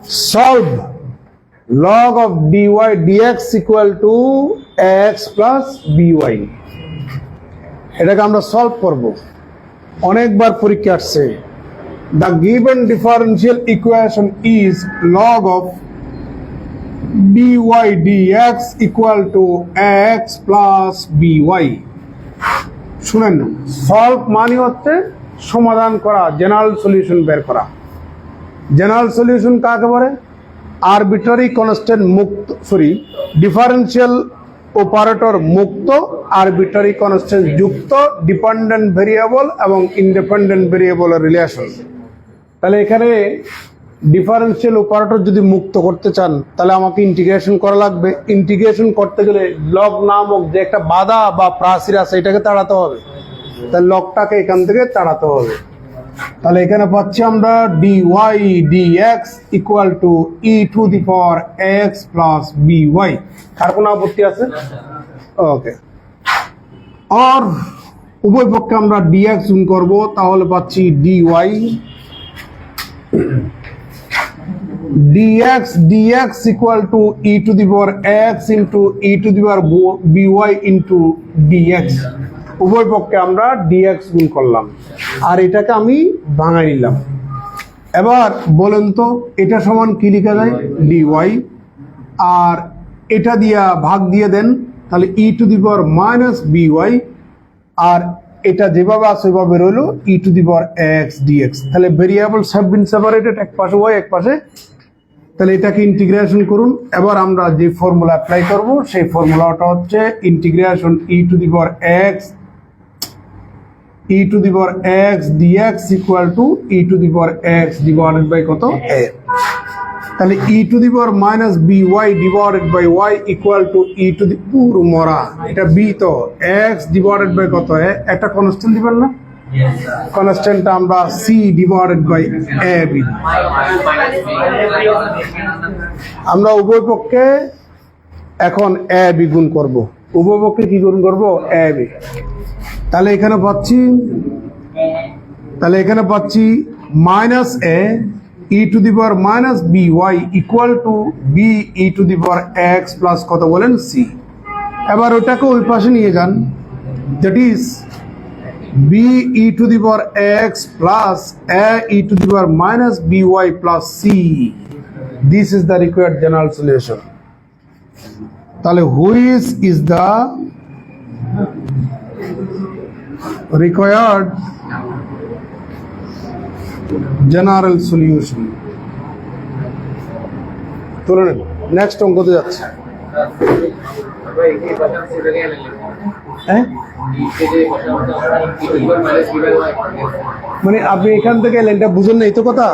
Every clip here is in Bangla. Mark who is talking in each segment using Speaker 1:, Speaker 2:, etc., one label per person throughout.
Speaker 1: solve log of dy dx equal to x plus by। এটাকে আমরা সলভ করব। অনেকবার পরীক্ষা আসছে। The given differential equation is log of dy dx equal to x plus by। শুনেন, সলভ মানে হচ্ছে সমাধান করা, জেনারেল সলিউশন বের করা। জেনারেল সলিউশন কাকে বলে? আরবিট্রারি কনস্ট্যান্ট মুক্ত, ডিফারেন্সিয়াল অপারেটর মুক্ত, আরবিট্রারি কনস্ট্যান্ট যুক্ত, ডিপেন্ডেন্ট ভেরিয়েবল এবং ইন্ডিপেন্ডেন্ট ভেরিয়েবলের রিলেশন। তাহলে এখানে ডিফারেন্সিয়াল অপারেটর যদি মুক্ত করতে চান তাহলে আমাকে ইন্টিগ্রেশন করা লাগবে। ইন্টিগ্রেশন করতে গেলে লগ নামক যে একটা বাধা বা প্রাচীর আছে এটাকে তাড়াতে হবে। তাহলে লগটাকে এখান থেকে তাড়াতে হবে। তাহলে এখানে পাচ্ছি আমরা dy dx equal to e to the power x plus by। কার কোনো আপত্তি আছে? ওকে। আর উভয় পক্ষে আমরা dx গুণ করব, তাহলে পাচ্ছি dy dx equal to e to the power x into e to the power by into dx। উভয় পক্ষে আমরা dx গুণ করলাম আর এটাকে আমি ভাঙাই নিলাম। এবার বলেন তো এটা সমান কি লেখা যায়? dy আর এটা দিয়া ভাগ দিয়ে দেন, তাহলে e to the power minus by আর এটা যেভাবে আছে ওইভাবে রইল e to the power x dx। তাহলে ভেরিয়েবলস হ্যাভ বিন সেপারেটেড, এক পাশে y এক পাশে। তাহলে এটাকে ইন্টিগ্রেশন করুন। এবার আমরা যে ফর্মুলা অ্যাপ্লাই করব সেই ফর্মুলাটা হচ্ছে integration e to the power x dx equal to e to the power x divided by কত? a। তাহলে e to the power minus by divided by y equal to e to the পুরো মরা, এটা b তো x ডিভাইডেড বাই কত? a। একটা কনস্ট্যান্ট দিবেন না? কনস্ট্যান্টটা আমরা c divided by a b। আমরা উভয় পক্ষে এখন a b গুণ করব। উভয় পক্ষে কি গুণ করব? a b। তাহলে এখানে পাচ্ছি minus a e to the power minus by equal to b e to the power x plus কত বলেন? c। এবার ওটাকে ওই পাশে নিয়ে যান, that is b e to the power x plus a e to the power minus by plus c। This is the required general solution. তাহলে which is the required general solution? তুলে নেন, নেক্সট অঙ্কতে যাচ্ছে। মানে আপনি এখান থেকে লাইনটা বুঝেন না, এই তো কথা।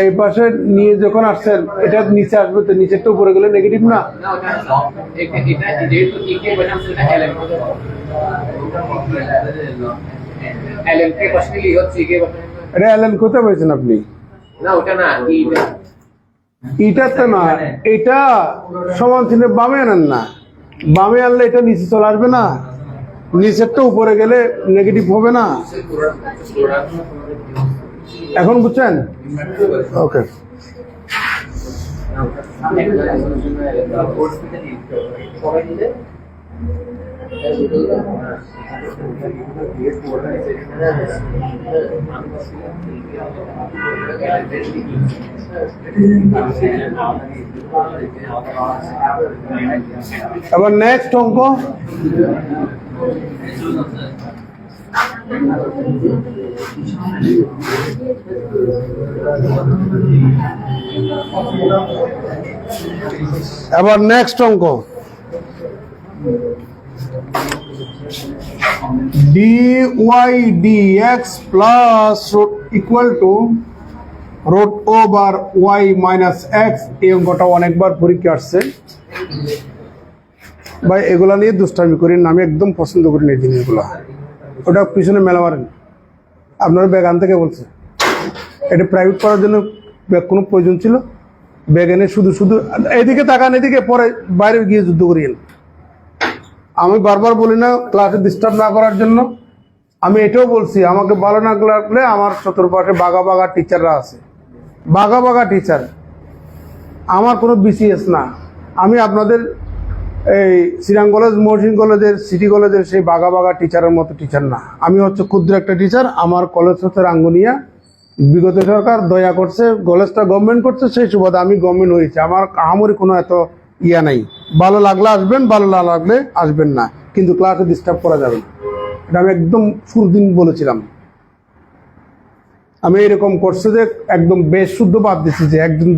Speaker 1: এই পাশে নিয়ে যখন আসছেন এটা নিচে আসবে, তো নিচেরটা উপরে গেলে নেগেটিভ না? এটা এলএন কোথায় পেয়েছেন আপনি? এটা তো না, এটা সমান চিহ্ন বামে আনেন না। বামে আনলে এটা নিচে চলে আসবে না, নিচেরটা উপরে গেলে নেগেটিভ হবে না। এখন বুঝছেন? ওকে। এবার নেক্সট অঙ্ক। এবার নেক্সট অঙ্ক, dy dx plus equal to root over y minus x। এই অঙ্কটা অনেকবার পরীক্ষা আসছে ভাই, এগুলা নিয়ে দুষ্টামি করি না, আমি একদম পছন্দ করি না এই জিনিসগুলো। ওটা পিছনে মেলা মারেন, আপনার ব্যাগ আনতে কে বলছে? এটা প্রাইভেট করার জন্য ব্যাগ কোনো প্রয়োজন ছিল? বেগেনে শুধু শুধু এদিকে তাকান, এদিকে, পরে বাইরে গিয়ে যুদ্ধ করিয়েন। আমি বারবার বলি না ক্লাসে ডিস্টার্ব না করার জন্য? আমি এটাও বলছি আমাকে ভালো না লাগলে আমার চতুর্পাশে বাঘা বাঘা টিচাররা আছে, বাঘা বাঘা টিচার। আমার কোনো বিসিএস না, আমি আপনাদের এই শ্রীরাম কলেজ, মহসিন কলেজের, সিটি কলেজের সেই বাঘা বাঘা টিচারের মতো টিচার না। আমি হচ্ছে ক্ষুদ্র একটা টিচার। আমার কলেজ হচ্ছে রাঙ্গুনিয়া। বিগত সরকার দয়া করছে, কলেজটা গভর্নমেন্ট করছে, সেই সুবাদে আমি গভর্নমেন্ট হয়েছে। আমার আহামরি কোনো এত ইয়া নাই। ভালো লাগলে আসবেন, ভালো না লাগলে আসবেন না, কিন্তু ক্লাসে ডিস্টার্ব করা যাবে না। এটা আমি একদম সুরদিন বলেছিলাম। আমি এরকম করছে যে একদম বেশ শুদ্ধ বাদ দিছি, যে একজন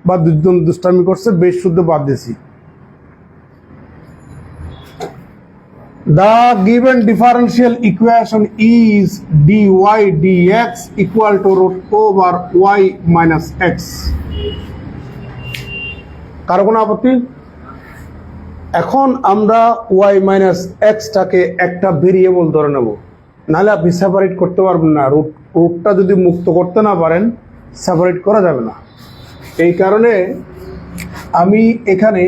Speaker 1: বা দুজন দুষ্টামি করছে, বেশ শুদ্ধ বাদ দিছি। The given differential equation is dy dx equal to root over y minus x. কারো কোনো আপত্তি? এখন আমরা y minus x টাকে একটা ভেরিয়েবল ধরে নেব, নাহলে আপনি সেপারেট করতে পারবেন না। রুটটা যদি মুক্ত করতে না পারেন, সেপারেট করা যাবে না। এই কারণে আমি এখানে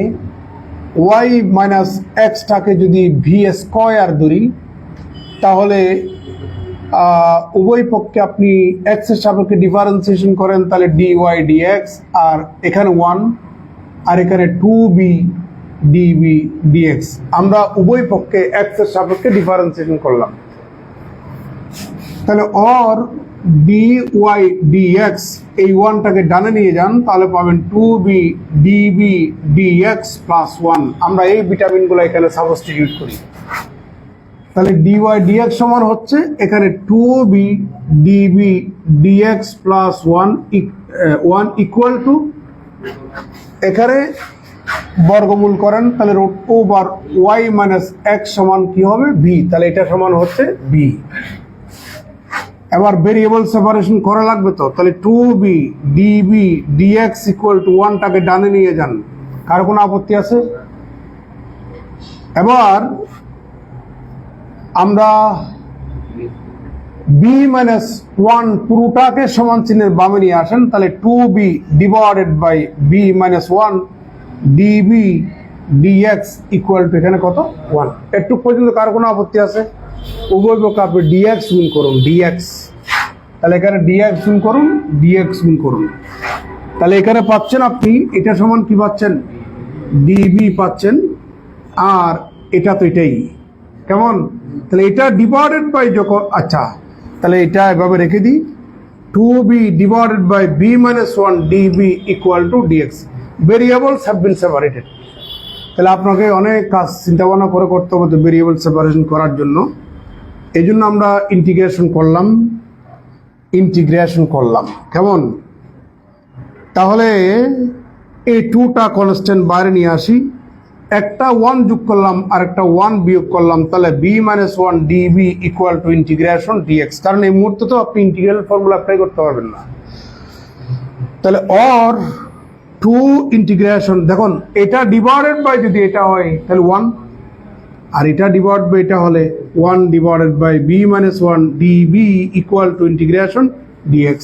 Speaker 1: y মাইনাস এক্সটাকে যদি ভি স্কয়ার ধরি, তাহলে উভয় পক্ষে আপনি এক্স এর সাপেক্ষে ডিফারেন্সিয়েশন করেন, তাহলে dy dx, আর এখানে 1 আর এখানে 2b db dx। আমরা উভয় পক্ষে এক্স এর সাপেক্ষে ডিফারেন্সিয়েশন করলাম, তাহলে অর dy dx, এই 1টাকে ডানে নিয়ে যান, তাহলে পাবেন 2b db dx প্লাস 1। আমরা এই ভিটামিনগুলো এখানে সাবস্টিটিউট করি, তাহলে dy dx সমান হচ্ছে এখানে 2b db dx plus 1 equal to, এখানে বর্গমূল করেন, তাহলে root over y minus x সমান কি হবে? b। তাহলে এটা সমান হচ্ছে b। এবার ভেরিয়েবল সেপারেশন করা লাগবে তো, তাহলে 2b db dx equal to 1টাকে ডানে নিয়ে যান। কার কোনো আপত্তি আছে? এবার আমরা b মাইনাস 1 পুরোটাকে সমান চিহ্নের বামে নিয়ে আসেন, তাহলে 2b divided by b minus 1 db dx equal to এখানে কত? 1। একটু পর্যন্ত কার কোনো আপত্তি আছে? উভয় পক্ষে আপনি dx গুণ করুন, dx, তাহলে এখানে dx গুণ করুন, dx গুণ করুন, তাহলে এখানে পাচ্ছেন আপনি এটা সমান কি পাচ্ছেন? db পাচ্ছেন, আর এটা তো এটাই কেমন, তাহলে এটা ডিভাইডেড বাই যখন, আচ্ছা তাহলে এটা এভাবে রেখে দিই, 2b divided by b minus 1 db equal to dx। Variables have been separated. তাহলে আপনাকে অনেক কাজ চিন্তা ভাবনা করে করতে হবে ভেরিয়েবল সেপারেশন করার জন্য। এই জন্য আমরা ইন্টিগ্রেশন করলাম, কেমন? তাহলে এই 2টা কনস্ট্যান্ট বাইরে নিয়ে আসি, একটা 1 যোগ করলাম আর একটা 1 বিয়োগ করলাম, তাহলে b minus 1 db equal to integration dx। কারণ এই মুহূর্তে তো আপনি ইন্টিগ্রাল ফর্মুলা অ্যাপ্লাই করতে পারবেন না। তাহলে অর 2 ইন্টিগ্রেশন, দেখুন এটা ডিভাইডেড বাই যদি এটা হয় তাহলে 1, আর এটা ডিভাইড বাই এটা হলে 1 divided by b minus 1 db equal to integration dx।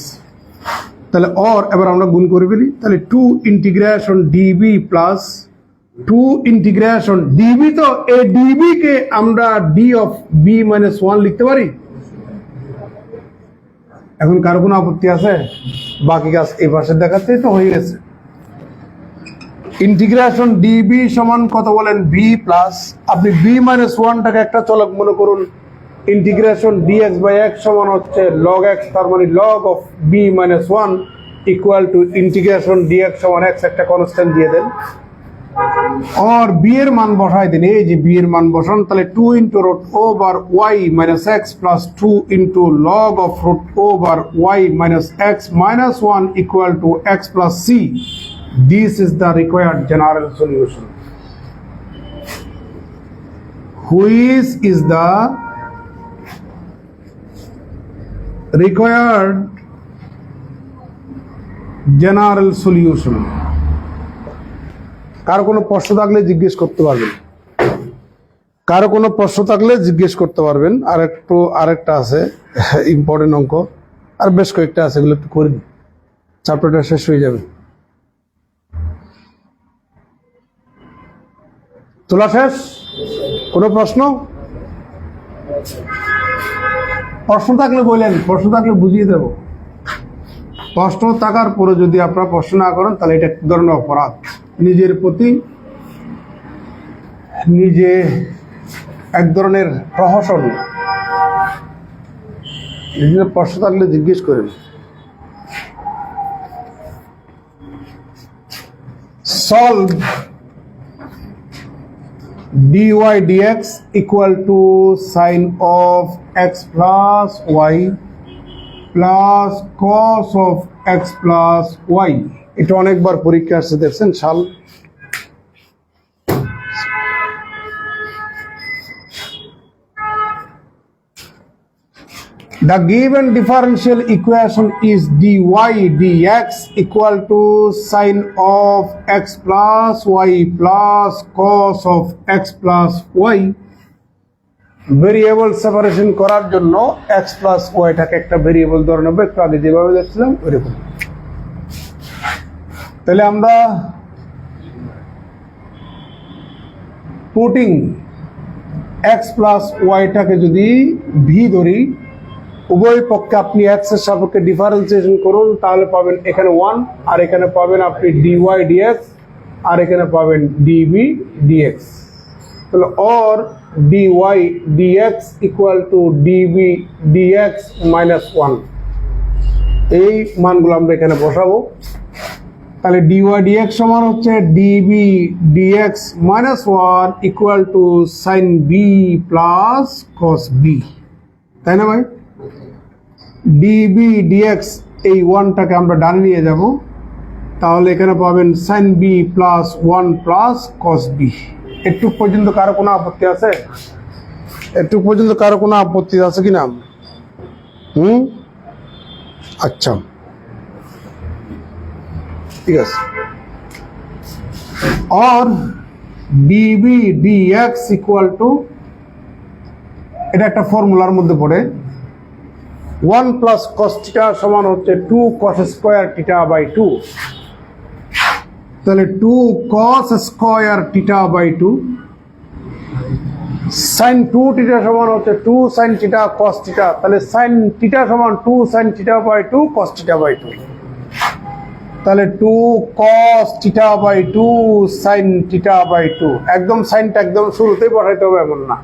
Speaker 1: তাহলে অর এবার আমরা গুণ করে ফেলি, তাহলে 2 integration db plus 2 integration db, তো এই db কে আমরা d অফ b মাইনাস 1 লিখতে পারি। এখন কারো কোনো আপত্তি আছে? বাকি কাজ এই পাশে দেখাতেই তো হয়ে গেছে। ইন্টিগ্রেশন db সমান কত বলেন? b প্লাস, আপনি b মাইনাস 1টাকে একটা চলক মনে করুন, ইন্টিগ্রেশন dx বাই x সমান হচ্ছে log x, তার মানে log of b minus 1 equal to integration dx সমান x, একটা কনস্ট্যান্ট দিয়ে দেন, और b এর মান বসাই দিন। এই যে b এর মান বসান, তাহলে 2 into root over y minus x plus 2 into log of root over y minus x minus 1 equal to x plus c. This is the required general solution. Which is the required general solution? কারো কোনো প্রশ্ন থাকলে জিজ্ঞেস করতে পারবেন। আরেকটা আছে ইম্পর্টেন্ট অঙ্ক, আর বেশ কয়েকটা আছে, এগুলো একটু করে দিন, চ্যাপ্টারটা শেষ হয়ে যাবে। তোলা শেষ? কোনো প্রশ্ন? প্রশ্ন থাকলে বলেন, প্রশ্ন থাকলে বুঝিয়ে দেব। প্রশ্ন থাকার পরে যদি আপনারা প্রশ্ন না করেন তাহলে এটা এক ধরনের অপরাধ, নিজের প্রতি নিজে এক ধরনের প্রহসন। নিজের প্রশ্ন থাকলে জিজ্ঞেস করেন। Solve dy dx equal to sine of x plus y plus cos of x plus y. এটা অনেকবার পরীক্ষা আসছে, দেখছেন সাল। The given differential equation is dy dx equal to sine of x plus y plus cos of x plus y. Variable separation করার জন্য x plus y টাকে একটা ভেরিয়েবল ধরে নেব, একটু আগে যেভাবে দেখছিলাম ওইরকম। তাহলে আমরা পুটিং x plus y টাকে যদি v ধরি, উভয় পক্ষে আপনি x এর সাপেক্ষে ডিফারেন্সিয়েশন করুন, তাহলে পাবেন এখানে 1, আর এখানে পাবেন আপনি dy dx, আর এখানে পাবেন dv dx। তাহলে or dy dx equal to dv dx minus 1, এই মানগুলো আমরা এখানে বসাবো। তাহলে dy dx সমান হচ্ছে dv dx minus 1 equal to sin b plus cos b, তাই না ভাই? db dx এই 1টাকে আমরা ডানে নিয়ে যাব, তাহলে এখানে পাবেন sin b plus 1 plus cos b। একটু পর্যন্ত কারো কোনো আপত্তি আছে? একটু পর্যন্ত কারো কোনো আপত্তি আছে কিনা? আচ্ছা, ঠিক আছে। और db dx equal to, এটা একটা ফর্মুলার মধ্যে পড়ে, 1 plus cos theta সমান হচ্ছে 2 cos square theta by 2। তাহলে 2 cos square theta by 2 sin 2 theta সমান হচ্ছে 2 sin theta cos theta। তাহলে sin theta সমান 2 sin theta by 2 cos theta by 2। তাহলে 2 cos theta by 2 sin theta by 2। একদম সাইনটা একদম শুরুতেই বসাইতে হবে এমন না।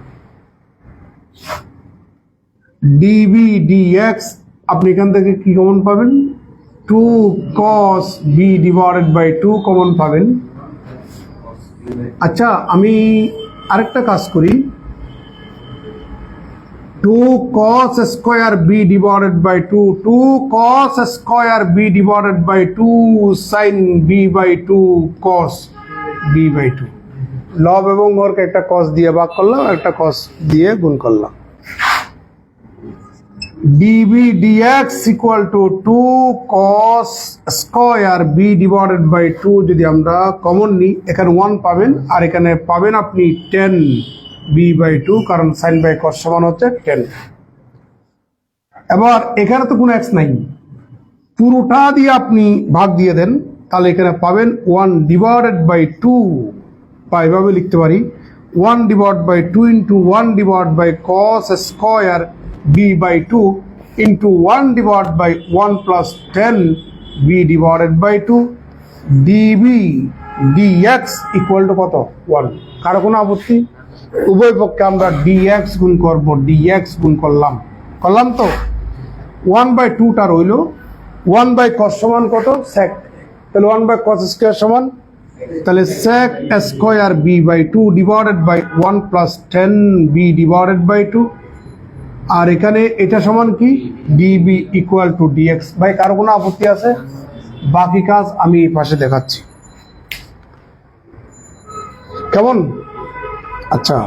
Speaker 1: dv dx আপনি এখান থেকে কি কমন পাবেন? 2 cos b divided by 2 common পাবেন। আচ্ছা, আমি আরেকটা কাজ করি, 2 cos square b divided by 2, 2 cos square b divided by 2 sin b by 2 cos b by 2। লব এবং হরকে একটা cos দিয়ে ভাগ করলাম, একটা cos দিয়ে গুণ করলাম। dv dx equal to 2 cos square b divided by 2 যদি আমরা কমন নিই, এখানে 1 পাবেন, আর এখানে পাবেন আপনি 10 b by 2, কারণ sin by cos সমান হচ্ছে 10। এবার এখানে তো কোনো x নাই, পুরোটা দিয়ে আপনি ভাগ দিয়ে দেন, তাহলে এখানে পাবেন 1 divided by 2, বা এভাবে লিখতে পারি 1 divided by 2 into 1 divided by cos square b by 2 into 1 divided by 1 plus 10 b divided by 2 dv dx equal to কত? 1। কারো কোনো আপত্তি? উভয় পক্ষে আমরা dx গুণ করব, dx গুণ করলাম তো 1 by 2টা রইল, 1 by cos সমান কত? sec। তাহলে 1 by cos স্কয়ার সমান, তাহলে sec square b by 2 divided by 1 plus 10 b divided by 2, আর এখানে এটা সমান কি? db equal to dx। ভাই কারো কোনো আপত্তি আছে? বাকি কাজ আমি এই পাশে দেখাচ্ছি, কেমন? আচ্ছা,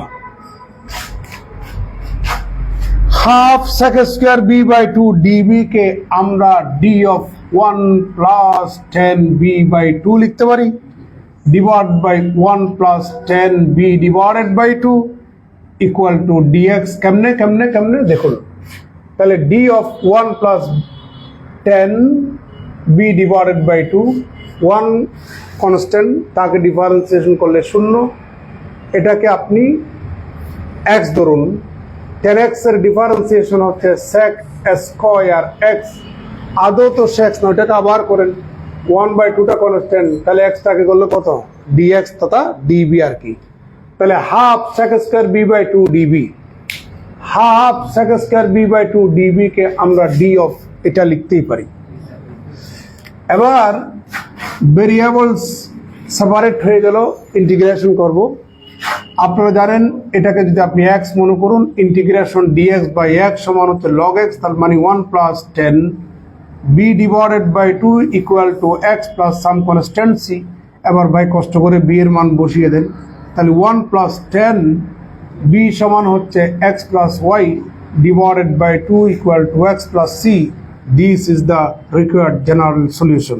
Speaker 1: half sec square b by 2 db কে আমরা d of 1 plus 10 b by 2 লিখতে পারি, divided by 1 plus 10 b divided by 2 equal to dx। কেমনে দেখুন, তাহলে d of 1 plus 10 b divided by 2, 1 constant, তাকে ডিফারেন্সিয়েশন করলে 0, এটাকে আপনি এক্স ধরুন, 10x এর ডিফারেন্সিয়েশন হচ্ছে sec স্কয়ার এক্স, আদৌ তো sec না, ওটাকে আবার করেন 1/2টা কনস্ট্যান্ট, তাহলে এক্সটাকে করলে কত dx তথা db আর কি। তাহলে half sec square b/2 db, half sec square b/2 db কে আমরা d অফ এটা লিখতেই পারি। এবার ভেরিয়েবলস সেপারেট হয়ে গেল, ইন্টিগ্রেশন করব। আপনারা জানেন এটাকে যদি আপনি x মনে করুন, ইন্টিগ্রেশন dx বাই x সমান হচ্ছে log x, তার মানে 1 plus 10 b divided by 2 equal to x plus some constant c। এবার ভাই কষ্ট করে b এর মান বসিয়ে দেন, তাহলে 1 প্লাস 10 b সমান হচ্ছে x plus y divided by 2 equal to x plus c। This is the required general solution.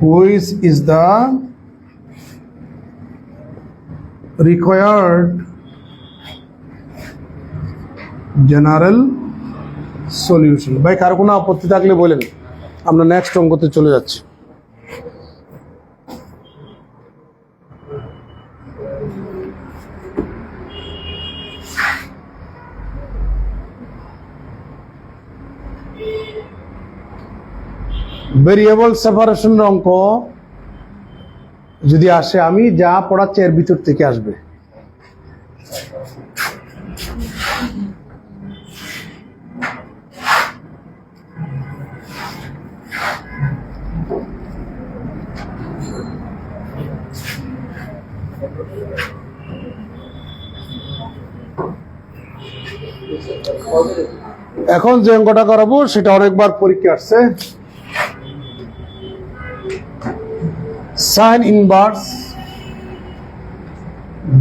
Speaker 1: Which is the required general solution? ভাই কার কোনো আপত্তি থাকলে বলেন, আমরা নেক্সট অঙ্কতে চলে যাচ্ছি। ভেরিয়েবল সেপারেশন অঙ্ক যদি আসে, আমি যা পড়াচ্ছি এর ভিতর থেকে আসবে। এখন যে অঙ্কটা করাবো সেটা অনেকবার পরীক্ষা আসছে। sin inverse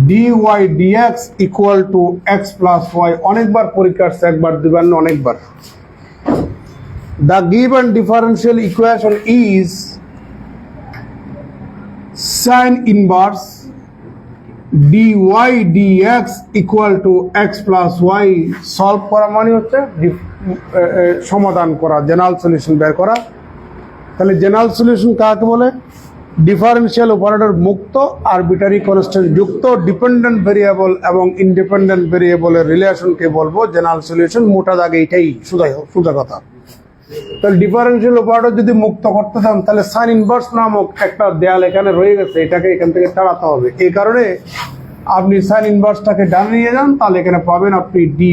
Speaker 1: dy dx equal to x plus y, অনেকবার পরীক্ষা আসছে, একবার দুবার না অনেকবার। The given differential equation is sin inverse dy dx equal to x plus y। Solve করা মানে হচ্ছে সমাধান করা, জেনারেল সলিউশন বের করা। তাহলে জেনারেল সলিউশন কাকে বলে? ডিফারেন্সিয়াল অপারেটর মুক্ত, আরবিটারি কনস্ট্যান্ট যুক্ত, ডিপেন্ডেন্ট ভেরিয়েবল এবং ইন্ডিপেন্ডেন্ট ভেরিয়েবলের রিলেশনকে বলবো জেনারেল সলিউশন। মোটা দাগে এটাই সোজা কথা। তাহলে ডিফারেন্সিয়াল অপারেটর যদি মুক্ত করতে চান, তাহলে সাইন ইনভার্স নামক একটা দেয়াল এখানে রয়ে গেছে, এটাকে এখান থেকে তাড়াতে হবে। এই কারণে আপনি সাইন ইনভার্সটাকে ডানে নিয়ে যান, তাহলে এখানে পাবেন আপনি dy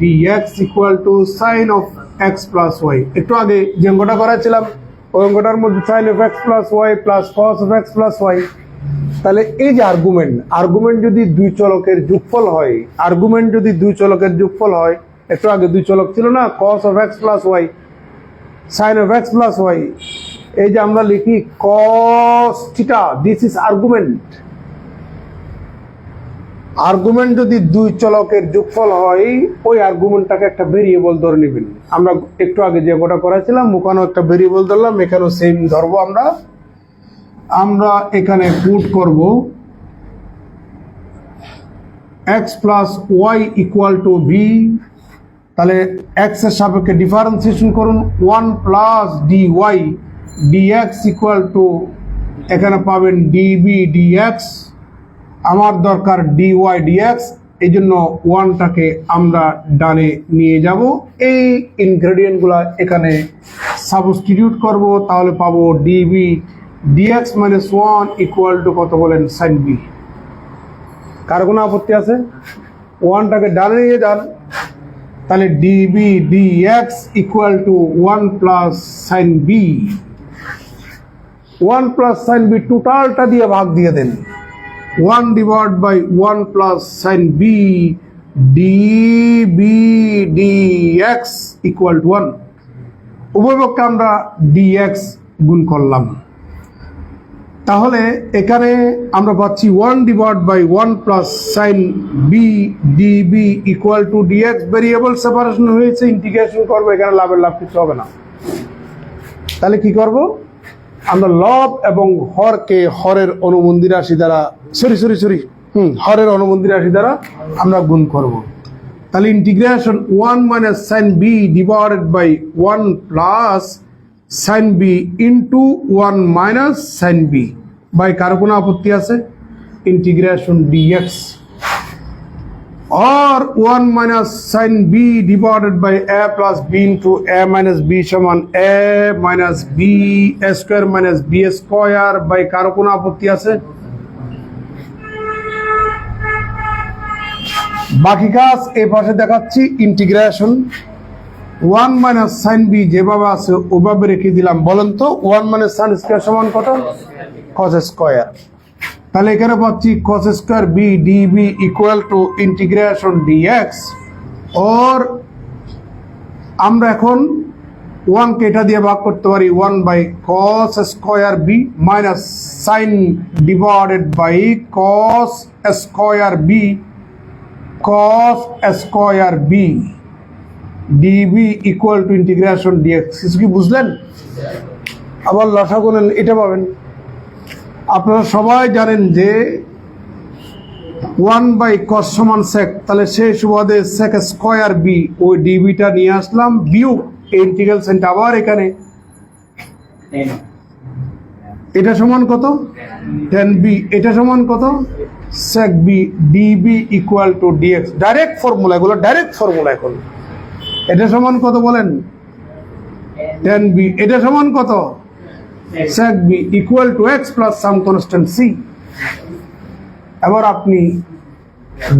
Speaker 1: dx equal to sine of x plus y. একটু আগে যে অঙ্কটা করাছিলাম ওই অঙ্কটার মধ্যে sine of x plus y plus cos of x plus y. তাহলে এই যে আর্গুমেন্ট যদি দুই চলকের যোগফল হয়, একটু আগে দুই চলক ছিল না, cos of x plus y sine of x plus y. এই যে আমরা লিখি cos theta, this is argument যদি দুই চলকের যোগফল হয়, ওই আর্গুমেন্টটাকে একটা ভেরিয়েবল ধরে নেবেন। আমরা একটু আগে যে গোটা করেছিলাম ওখানেও একটা ভেরিয়েবল ধরলাম, এখানেও সেম ধরবো। আমরা এখানে পুট করব x plus y equal to v. তাহলে x এর সাপেক্ষে ডিফারেন্সিয়েশন করুন, 1 plus d y dx equal to এখানে পাবেন ডিবি ডিএক্স। আমার দরকার dy dx, এই জন্য 1টাকে আমরা ডানে নিয়ে যাব। এই ইনগ্রেডিয়েন্টগুলো এখানে সাবস্টিটিউট করব, তাহলে পাবো db dx minus 1 equal to কত বলেন সাইন বি। কার কোনো আপত্তি আছে? 1টাকে ডানে নিয়ে যান, তাহলে db dx equal to 1 plus sine b. 1 plus sine b টোটালটা দিয়ে ভাগ দিয়ে দেন, 1 divided by 1 plus sin b db dx equal to 1। উভয়পক্ষে আমরা dx গুণ করলাম, তাহলে এখানে আমরা পাচ্ছি 1 divided by 1 plus sin b db equal to dx। Variable separation হয়েছে, ইন্টিগ্রেশন করবো, এখানে লাভের লাভ কিছু হবে না। তাহলে কি করব? আমরা লব এবং হরকে হরের অনুবন্ধী রাশি দ্বারা হরের অনুবন্ধী রাশি দ্বারা আমরা গুণ করব। তাহলে integration 1 minus sine b divided by 1 plus sine b into 1 minus sine b. ভাই কারো কোনো আপত্তি আছে? integration dx, or 1 minus sin b divided by a plus b into a minus b সমান a minus b a square minus b square by কারো কোনো আপত্তি আছে? বাকি কাজ এই পাশে দেখাচ্ছি ইন্টিগ্রেশন 1 minus sin b যেভাবে আছে ওভাবে রেখে দিলাম। বলেন তো 1 minus sin স্কয়ার সমান কত? cos square. তাহলে এখানে পাচ্ছি cos square b db equal to integration dx, or আমরা এখন 1 কে এটা দিয়ে ভাগ করতে পারি 1 by cos square b minus sin divided by cos square b cos square b db equal to integration dx। কিছু কি বুঝলেন? আবার লসাগু নেন, এটা পাবেন। আপনারা সবাই জানেন যে 1 বাই cos সমান sec, তাহলে সেই সুবাদে sec স্কয়ার b ওই ডিবিটা নিয়ে আসলাম বিয়োগ ইন্টিগ্রাল সাইনটা আবার এখানে, এটা সমান কত? tan b, এটা সমান কত? sec b db equal to dx। Direct formula, এগুলো ডাইরেক্ট ফর্মুলা। এখন এটা সমান কত বলেন? tan b, এটা সমান কত? sec b equal to x plus some constant c। এবার আপনি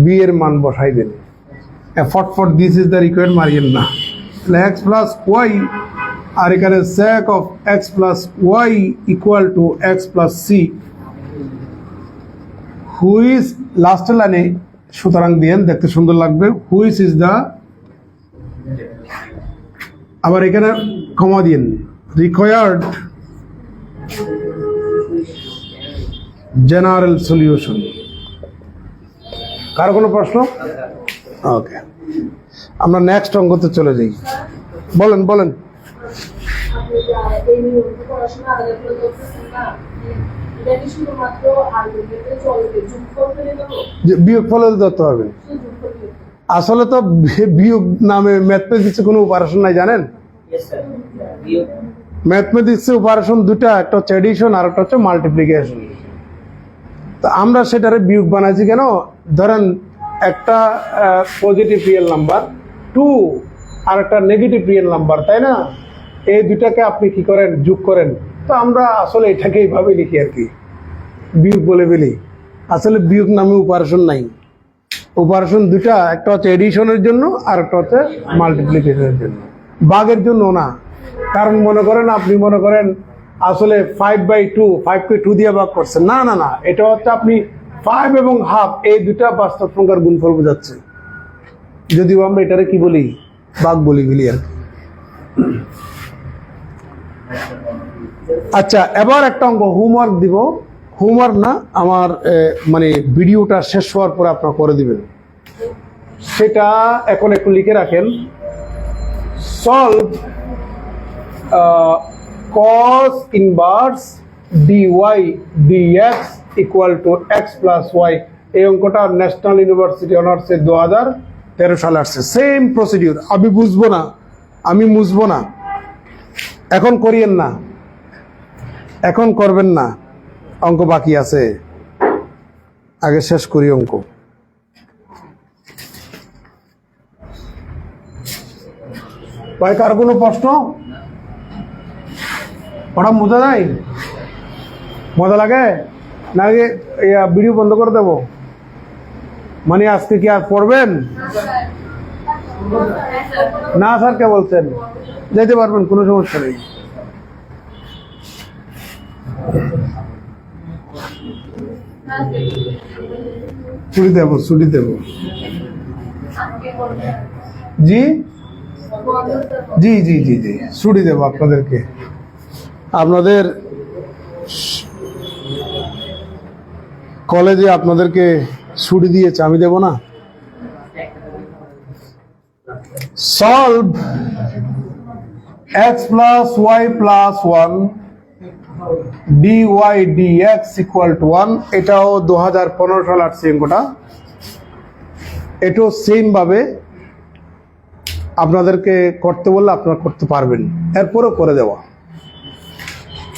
Speaker 1: b এর মান বসাই দেন। ফটফট দিস ইজ দ্য রিকোয়ার্ড মারিয়েন না। তাহলে x plus y, আর এখানে sec of x plus y equal to x plus c, which last লাইনে সুতরাং দিয়েন, দেখতে সুন্দর লাগবে। হুইচ ইজ দ্য, আবার এখানে কমা দিন, রিকোয়ার্ড জেনারেল সলিউশন। কার কোনো প্রশ্ন? ওকে, আমরা নেক্সট অঙ্কতে চলে যাই। বলেন বলেন। বিয়োগ ফলে ধরতে হবে। আসলে তো বিয়োগ নামে ম্যাথমেটিক্সে কোনো অপারেশন নাই, জানেন? ম্যাথমেটিক্সে অপারেশন দুটা, একটা হচ্ছে এডিশন আর একটা হচ্ছে মাল্টিপ্লিকেশন। তো আমরা সেটারে বিয়োগ বানাইছি কেন? ধরেন একটা পজিটিভ রিয়েল নাম্বার 2 আর একটা নেগেটিভ রিয়েল নাম্বার, তাই না? এই দুটাকে আপনি কি করেন? যোগ করেন। তো আমরা আসলে এটাকে এইভাবে লিখি আর কি, বিয়োগ বলে ফেলি। আসলে বিয়োগ নামে অপারেশন নাই। অপারেশন দুটা, একটা হচ্ছে এডিশনের জন্য আর একটা হচ্ছে মাল্টিপ্লিকেশনের জন্য, ভাগের জন্য না। কারণ মনে করেন আপনি মনে করেন আসলে 5/2, 5 কে 2 দিয়ে ভাগ করছেন, না না না, এটা হচ্ছে আপনি 5 এবং হাফ এই দুটা বাস্তব সংখ্যার গুণফল বোঝাচ্ছে। যদিও আমরা এটারে কি বলি? ভাগ বলি ফেলি আর কি। আচ্ছা, এবার একটা অঙ্ক হোমওয়ার্ক দিব। হোমওয়ার্ক না, আমার মানে ভিডিওটা শেষ হওয়ার পরে আপনারা করে দিবেন। সেটা এখন একটু লিখে রাখেন। Solve cos inverse dy dx equal to x plus y। এই অঙ্কটা ন্যাশনাল ইউনিভার্সিটি অনার্সে 2013 সালে আসছে। Same procedure. আমি বুঝবো না, আমি মুছবো না। এখন করিয়েন না, এখন করবেন না, অঙ্ক বাকি আছে, আগে শেষ করি অঙ্ক। ভাই কার কোনো প্রশ্ন? ওটা বোঝা যায়? মজা লাগে না? ভিডিও বন্ধ করে দেবো? মানে আজকে কি আর পড়বেন না? স্যার কে বলছেন? যেতে পারবেন, কোনো সমস্যা নেই। ছুটি দেবো, ছুটি দেবো। জি জি জি জি জি ছুটি দেবো আপনাদেরকে। আপনাদের কলেজে আপনাদেরকে ছুটি দিয়েছে, আমি দেব না? Solve x plus y plus 1 dy dx equal to 1। এটাও 2015 সাল আসছে অঙ্কটা। এটাও সেম ভাবে আপনাদেরকে করতে বললে আপনারা করতে পারবেন, এরপরও করে দেওয়া।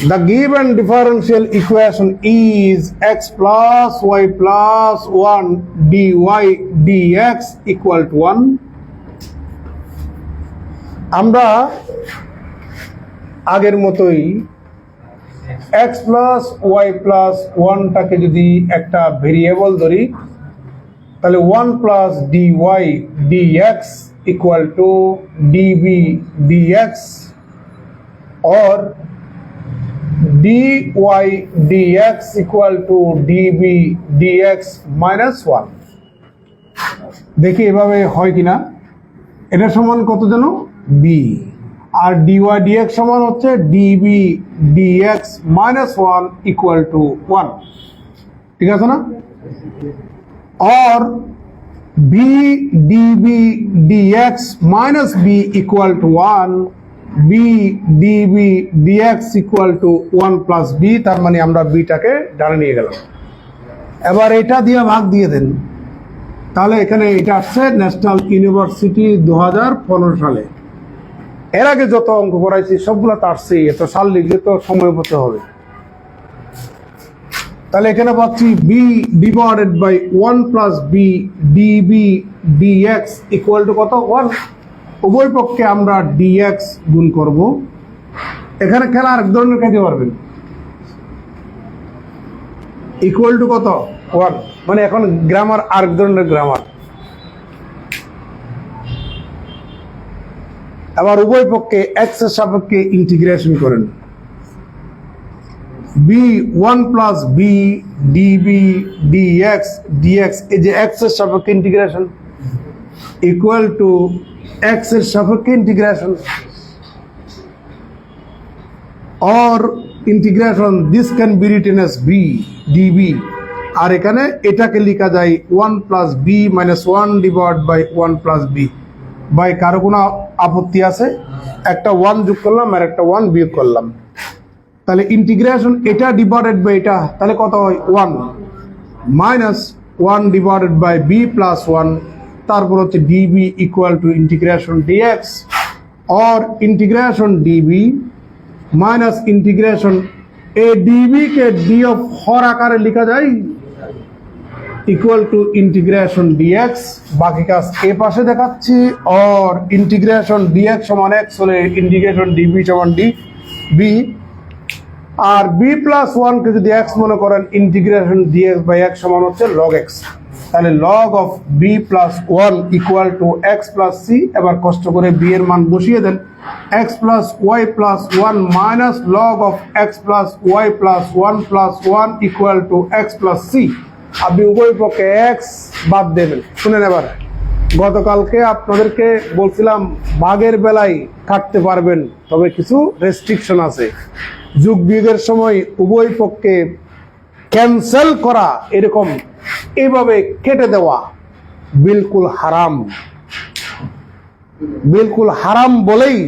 Speaker 1: The given differential equation is x plus y plus 1 dy dx equal to 1. আমরা আগের মতোই x plus y plus 1 টাকে যদি একটা ভেরিয়েবল ধরি তাহলে 1 plus dy dx equal to db dx or dy dx equal to db dx minus 1. দেখি এভাবে হয় কিনা। এটা সমান কত জানো b, আর dy dx সমান হচ্ছে db dx minus 1 equal to 1, ঠিক আছে না? or b db dx minus b equal to 1, b db dx equal to 1 plus b, তার মানে আমরা b টাকে ডানে নিয়ে গেলাম। এবার এটা দিয়ে ভাগ দিয়ে দেন, তাহলে এখানে এটা আসছে ন্যাশনাল ইউনিভার্সিটি 2015 সালে। এর আগে যত অঙ্ক করাইছি সবগুলো তো আসছে, এত সাল লিখলে তো সময় হতে হবে। তাহলে এখানে পাচ্ছি b divided by 1 plus b db dx equal to কত 1। উভয় পক্ষে আমরা dx গুণ করব। এখানে খেলা আরেক ধরনের কাজে পারবেন, ইকুয়াল টু কত 1, মানে এখন গ্রামার আরেক ধরনের গ্রামার। আবার উভয় পক্ষে x এর সাপেক্ষে ইন্টিগ্রেশন করেন, b 1 plus b db dx dx, এই যে x এর সাপেক্ষে ইন্টিগ্রেশন ইকুয়াল টু x এর সাপেক্ষে integration or integration this can be written as b db, আর এখানে এটাকে লেখা যায় 1 plus b minus 1 divide by 1 plus b। বাই কারো কোনো আপত্তি আছে? একটা 1 যোগ করলাম আর একটা 1 বিয়োগ করলাম, তাহলে ইন্টিগ্রেশন এটা ডিভাইডেড বাই এটা, তাহলে কত হয় 1 minus 1 divided by b plus 1, তারপর হচ্ছে db equal to integration dx or integration db minus integration a db কে d অফ হর আকারে লেখা যায় ইকুয়াল টু ইন্টিগ্রেশন dx। বাকি কাজ এ পাশে দেখাচ্ছি, or ইন্টিগ্রেশন dx সমান x হলে ইন্টিগ্রেশন db সমান db, আর b প্লাস 1 কে যদি x মনে করেন ইন্টিগ্রেশন dx বাই x সমান হচ্ছে log x, তাহলে log of b plus 1 equal to x plus c। এবার কষ্ট করে b এর মান বসিয়ে দেন, x plus y plus 1 minus log of x plus y plus 1 plus 1 equal to x plus c। আপনি উভয় পক্ষে x বাদ দেবেন। শুনেন এবার, গতকালকে আপনাদেরকে বলছিলাম ভাগের বেলায় কাটতে পারবেন, তবে কিছু রেস্ট্রিকশন আছে। যোগ বিয়োগের সময় উভয় পক্ষে ক্যান্সেল করা, এরকম এভাবে কেটে দেওয়া বিলকুল হারাম। বিলকুল হারাম বলেই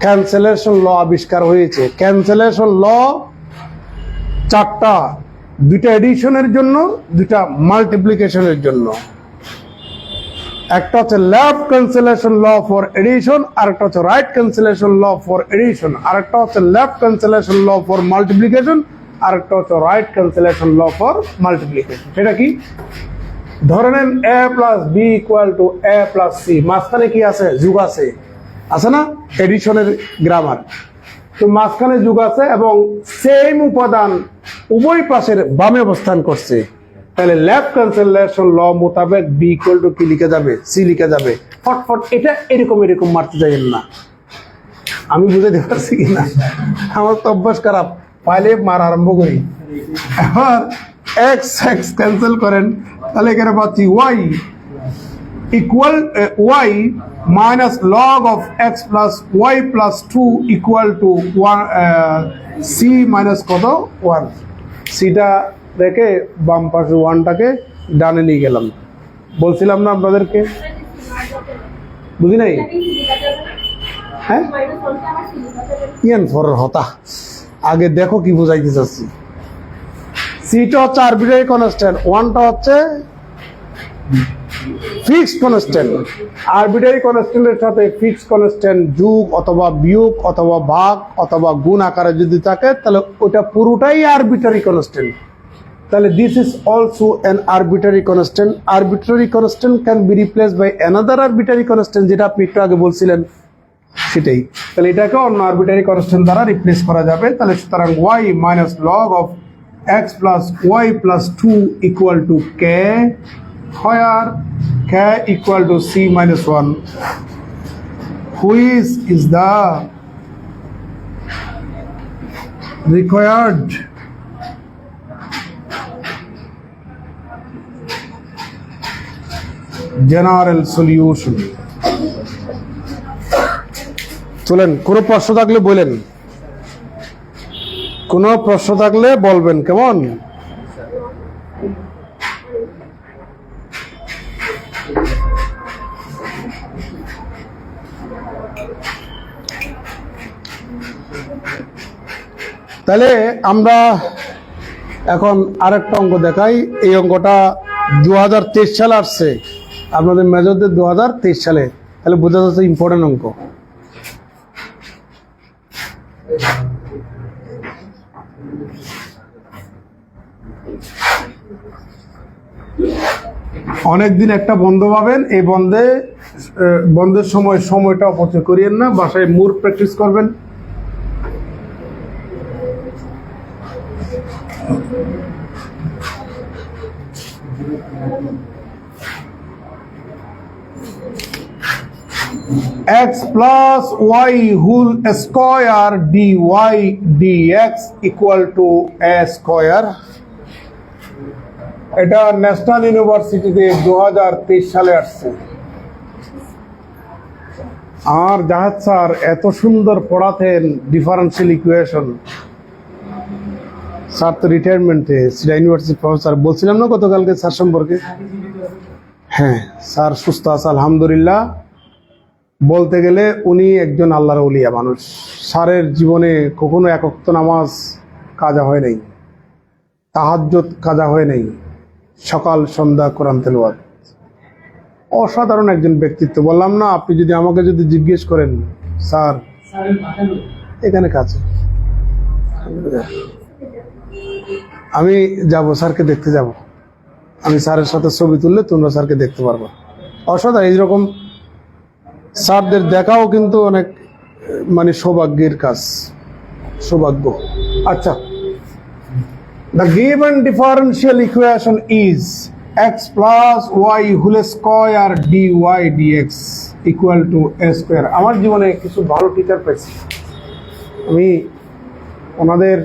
Speaker 1: ক্যান্সেলেশন ল আবিষ্কার হয়েছে। ক্যান্সেলেশন ল চারটা, দুইটা এডিশনের জন্য, দুইটা মাল্টিপ্লিকেশনের জন্য। একটা হচ্ছে left cancellation law for addition, আরেকটা হচ্ছে right cancellation law for addition, আরেকটা হচ্ছে left cancellation law for multiplication, আরেকটা হচ্ছে right cancellation law for multiplication. সেটা কি? ধরে নেন a plus b equal to a plus c, মাঝখানে কি আছে? যোগ আছে, আছে না? এডিশনের গ্রামার। তো মাঝখানে যোগ আছে এবং সেম উপাদান উভয় পাশের বামে অবস্থান করছে, তাহলে লেফট ক্যান্সেলেশন ল মোতাবেক বি ইকুয়াল টু কি লিখে যাবে? সি লিখে যাবে। ফটফট এটা এরকম এরকম মারতে যাবেন না। আমি বুঝাতে পারছি কিনা? আমার তো অভ্যাস খারাপ, পাইলে মার আরম্ভ করি। এবার এক্স এক্স ক্যান্সেল করেন, তাহলে এখানে পাচ্ছি y equal y minus log of x plus y plus 2 equal to 1 c minus কত 1। সিটা রেখে বাম পাশে 1টাকে ডানে নিয়ে গেলাম। বলছিলাম না আপনাদেরকে? বুঝি নাই? হ্যাঁ, ইয়ান ফরের হতা। আগে দেখো কি বুঝাইতে চাচ্ছি। সিটা হচ্ছে আরবিট্রারি কনস্ট্যান্ট, 1টা হচ্ছে ফিক্সড কনস্ট্যান্ট, আরবিটারি কনস্ট্যান্টের সাথে ফিক্সড কনস্ট্যান্ট যোগ অথবা বিয়োগ অথবা ভাগ অথবা গুণ আকারে যদি থাকে তাহলে ওটা পুরোটাই আরবিটারি কনস্ট্যান্ট। তাহলে this is also an arbitrary constant. Arbitrary constant can be replaced by another arbitrary constant, যেটা আপনি একটু আগে বলছিলেন সেটাই। তাহলে এটাকে অন্য আরবিটারি কনস্ট্যান্ট দ্বারা রিপ্লেস করা যাবে। তাহলে সুতরাং y minus log of x plus y plus 2 equal two k, where k equal to c minus 1, which is the required general solution. চলেন, কোনো প্রশ্ন থাকলে বলেন, কোনো প্রশ্ন থাকলে বলবেন, কেমন? তাহলে আমরা এখন আরেকটা অঙ্ক দেখাই। এই অঙ্কটা 2023 সালে আসছে, আপনাদের মেজরদের 2023 সালে। তাহলে বোঝা যাচ্ছে ইম্পর্টেন্ট অঙ্ক। অনেকদিন একটা বন্ধ পাবেন, এই বন্ধের সময়টা অপচয় করিয়েন না, বাসায় মুর প্র্যাকটিস করবেন। x plus y whole square dy dx equal to a square। এটা ন্যাশনাল ইউনিভার্সিটিতে 2023 সালে আসছে। আর জাহাজ স্যার এত সুন্দর পড়াতেন ডিফারেন্সিয়াল ইকুয়েশন। স্যার তো রিটায়ারমেন্টে, সিলেট ইউনিভার্সিটি প্রফেসর। বলছিলাম না গতকালকে স্যার সম্পর্কে। হ্যাঁ, স্যার সুস্থ আছে আলহামদুলিল্লাহ। বলতে গেলে উনি একজন আল্লাহর ওলিয়া মানুষ। স্যারের জীবনে কখনো এক ওয়াক্ত নামাজ কাজা হয় নাই, তাহাজ্জুদ কাজা হয় নাই, সকাল সন্ধ্যা কোরআন তেলাওয়াত। অসাধারণ একজন ব্যক্তিত্ব। বললাম না, আপনি যদি আমাকে জিজ্ঞেস করেন স্যার এখানে কাছে, আমি যাব, স্যারকে দেখতে যাব। আমি স্যারের সাথে ছবি তুললে তোমরা স্যারকে দেখতে পারবো। অসাধারণ। এইরকম স্যারদের দেখাও কিন্তু অনেক সৌভাগ্যের কাজ, সৌভাগ্য। আচ্ছা, the given differential equation is x plus y whole square dy dx equal to a square। আমার জীবনে কিছু ভালো টিচার পেয়েছি, আমি ওনাদের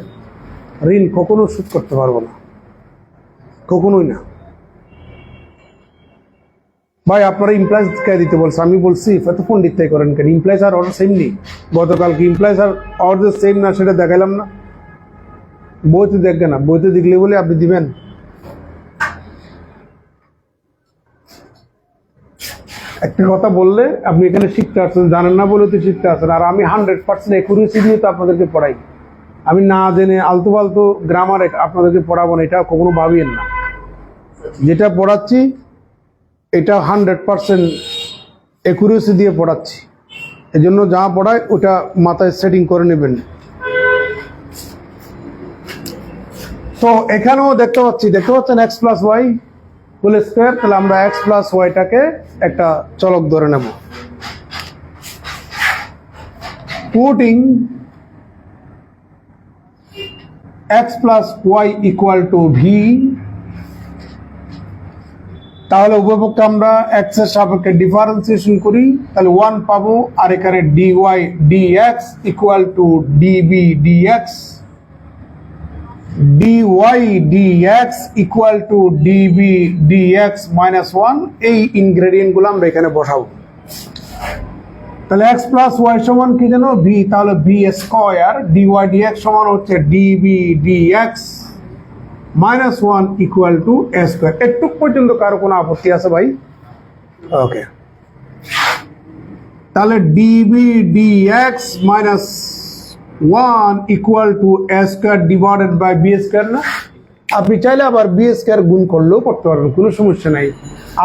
Speaker 1: ঋণ কখনো শোধ করতে পারবো না, কখনোই না। ভাই আপনারা ইমপ্লয়েজ কে দিতে বলছে? আমি বলছি এত পণ্ডিতটাই করেন কেন? ইমপ্লয়েজ আর অর্ডার সেম নেই। গতকালকে ইমপ্লয়েজ আর অর্ডার সেম না, সেটা দেখাইলাম না। বইতে দেখবে না, বইতে দেখলে বলে আপনি দিবেন। একটা কথা বললে আপনি এখানে শিখতে আসছেন, জানেন না বলে তো শিখতে আসছেন। আর আমি 100% একুরেসি দিয়ে তো আপনাদেরকে পড়াই। আমি না জেনে আলতু ফালতু গ্রামার আপনাদেরকে পড়াবো না, এটা কখনো ভাবিয়েন না। যেটা পড়াচ্ছি এটা 100% একুরেসি দিয়ে পড়াচ্ছি। এই জন্য যা পড়ায় ওটা মাথায় সেটিং করে নেবেন। তো এখানেও দেখতে পাচ্ছেন x plus y whole square. তাহলে আমরা এক্স প্লাস ওয়াইটাকে একটা চলক ধরে নেব। Putting x plus y equal to v, তাহলে উভয়পক্ষে আমরা এক্স এর সাপেক্ষে ডিফারেন্সিয়েশন করি, তাহলে 1 পাবো। আর এখানে dy dx equal two db dx, dy dx equal two db dx minus 1। এই ইনগ্রেডিয়েন্ট গুলো আমরা এখানে বসাবো। তাহলে x প্লাস ওয়াই সমান কি জানো? v। তাহলে v স্কয়ার dy dx সমান হচ্ছে db dx minus 1 equal to a square. একটু পর্যন্ত কারো কোনো আপত্তি আছে ভাই? ওকে, তাহলে db dx minus 1 equal to a square divided by b square. না, আপনি চাইলে আবার b স্কয়ার গুণ করলেও করতে পারবেন, কোনো সমস্যা নাই।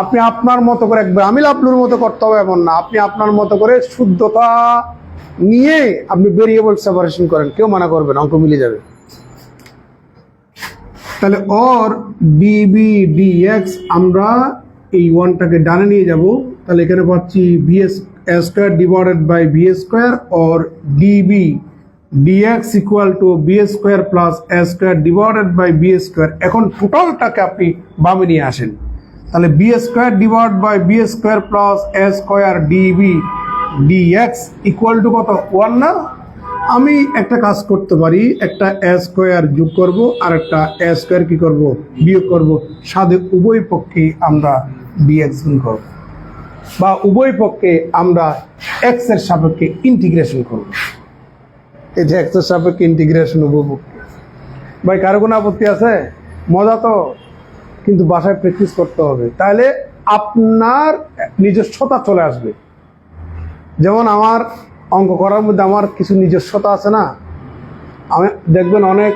Speaker 1: আপনি আপনার মতো করে একবার আমি লাভলুর মতো করতে হবে এমন না, আপনি আপনার মতো করে শুদ্ধতা নিয়ে আপনি ভেরিয়েবল সেপারেশন করেন, কেউ মানা করবেন, অঙ্ক মিলে যাবে। তাহলে অর ডিবি ডিএক্স আমরা এই ওয়ানটাকে ডানে নিয়ে যাব, তাহলে এখানে পাচ্ছি bs square divided by b square or db dx equal to b square plus a square divided by b square. এখন টোটালটাকে আপনি বামে নিয়ে আসেন, তাহলে b square divide by b square plus a square db dx equal to কত? 1 না? আমি একটা কাজ করতে পারি, একটা এ স্কোয়ার যোগ করব আর একটা এ স্কোয়ার কি করব? বিয়োগ করব। সাথে উভয় পক্ষে আমরা ডিএক্স গুণ করব, বা উভয় পক্ষে আমরা এক্স এর সাপেক্ষে ইন্টিগ্রেশন করব। এই যে এক্স এর সাপেক্ষে ইন্টিগ্রেশন উভয় পক্ষে, ভাই কারো কোনো আপত্তি আছে? মজা তো, কিন্তু বাসায় প্র্যাকটিস করতে হবে, তাহলে আপনার নিজস্বতা চলে আসবে। যেমন আমার অঙ্ক করার মধ্যে আমার কিছু নিজস্বতা আছে না, আমি দেখবেন অনেক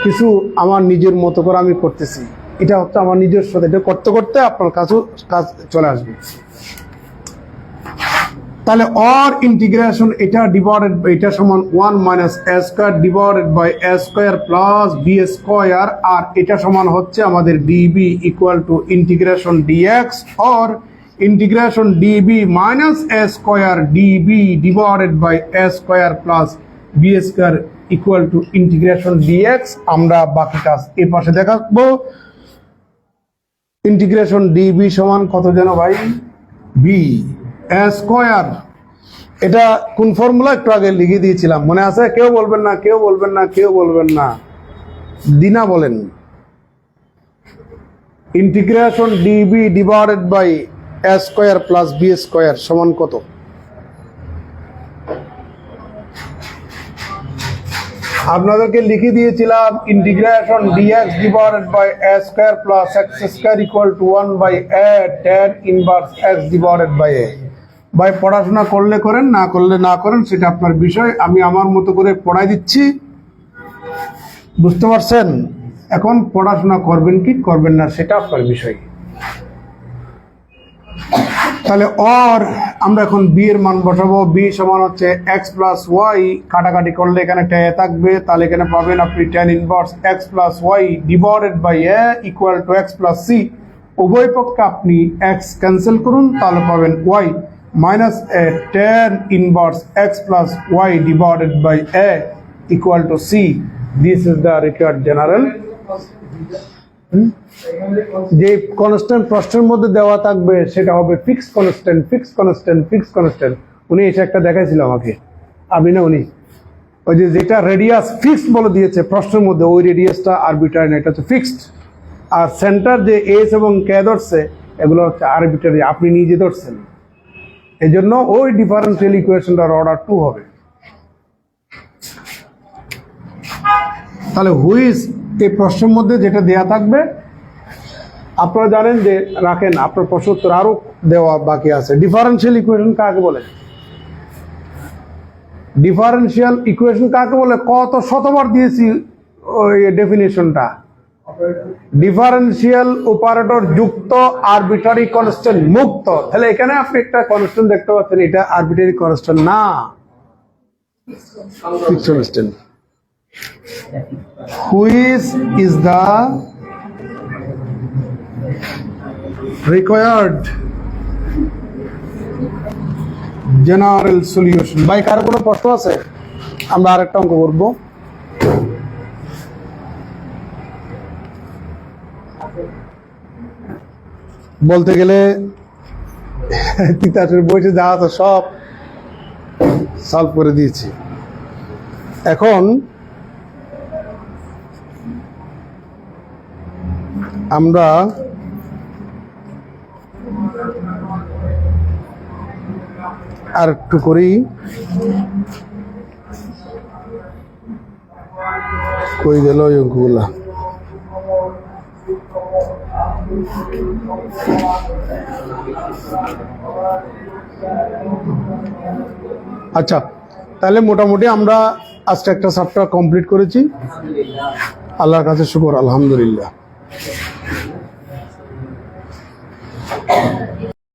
Speaker 1: কিছু আমার নিজের মতো করে আমি করতেছি, এটা হচ্ছে আমার নিজস্বতা। এটা করতে করতে আপনার কাছেও কাজ চলে আসবে। তাহলে অর ইন্টিগ্রেশন এটা ডিভাইডেড বাই এটা সমান 1 minus a square divided by a square plus b square, আর এটা সমান হচ্ছে আমাদের db equal to integration dx or integration db minus a square db divided by a square plus b square equal to integration dx. আমরা বাকি কাজ এ পাশে দেখাবো। ইন্টিগ্রেশন ডিবি সমান কত যেন ভাই? B A square. এটা কোন ফর্মুলা একটু আগে লিখে দিয়েছিলাম, মনে আছে? কেউ বলবেন না, কেউ বলবেন না, কেউ বলবেন না। দিনা বলেন। Integration db divided by a square plus b square সমান কত? আপনাদেরকে লিখে দিয়েছিলাম integration dx divided by a square plus x square equal to 1 by a tan inverse x divided by a. ভাই পড়াশোনা করলে করেন, না করলে না করেন, সেটা আপনার বিষয়। আমি আমার মতো করে পড়াই দিচ্ছি, বুঝতে পারছেন? এখন পড়াশোনা করবেন কি করবেন না সেটা আপনার বিষয়। তাহলে অর আমরা এখন বি এর মান বসাবো। বি সমান হচ্ছে এক্স প্লাস ওয়াই, কাটাকাটি করলে এখানে একটা এ থাকবে, তাহলে এখানে পাবেন আপনি tan inverse x plus y divided by a equal to x plus c. উভয় পক্ষে আপনি এক্স ক্যান্সেল করুন, তাহলে পাবেন y minus a tan inverse x plus y divided by a equal to c. This is the required general. যে কনস্ট্যান্ট প্রশ্নের মধ্যে দেওয়া থাকবে সেটা হবে fix constant, fix constant, fix constant. উনি এসে একটা দেখাইছিল আমাকে, আমি না উনি, ওই যে যেটা রেডিয়াস ফিক্সড বলে দিয়েছে প্রশ্নের মধ্যে, ওই রেডিয়াসটা আরবিট্রারি না, এটা হচ্ছে ফিক্সড। আর সেন্টার যে এস এবং কে ধরছে এগুলো হচ্ছে আরবিট্রারি, আপনি নিজে ধরছেন। এই জন্য ওই ডিফারেন্সিয়াল ইকুয়েশনটার অর্ডার 2 হবে। তাহলে হুইজ এই প্রশ্নের মধ্যে যেটা দেয়া থাকবে আপনারা জানেন যে রাখেন, আপনার প্রশ্ন উত্তর আরো দেওয়া বাকি আছে। ডিফারেন্সিয়াল ইকুয়েশন কাকে বলে? ডিফারেন্সিয়াল ইকুয়েশন কাকে বলে? কত শতবার দিয়েছি ওই ডেফিনেশনটা। ডিফারেন্সিয়াল অপারেটর যুক্ত আরবিট্রারি কনস্ট্যান্ট মুক্ত। তাহলে এখানে আপনি একটা কনস্ট্যান্ট দেখতে পাচ্ছেন, এটা আরবিট্রারি কনস্ট্যান্ট না, fixed constant. Which is the required general solution? ভাই কারো কোনো প্রশ্ন আছে? আমরা আরেকটা অঙ্ক করব। বলতে গেলে তিতাসের বইতে যা আছে সব সলভ করে দিয়েছি। এখন আমরা আর একটু করি, কই গেল এই অঙ্কগুলা? আচ্ছা, তাহলে মোটামুটি আমরা আজকে একটা চ্যাপ্টার কমপ্লিট করেছি। আল্লাহর কাছে শুকর, আলহামদুলিল্লাহ।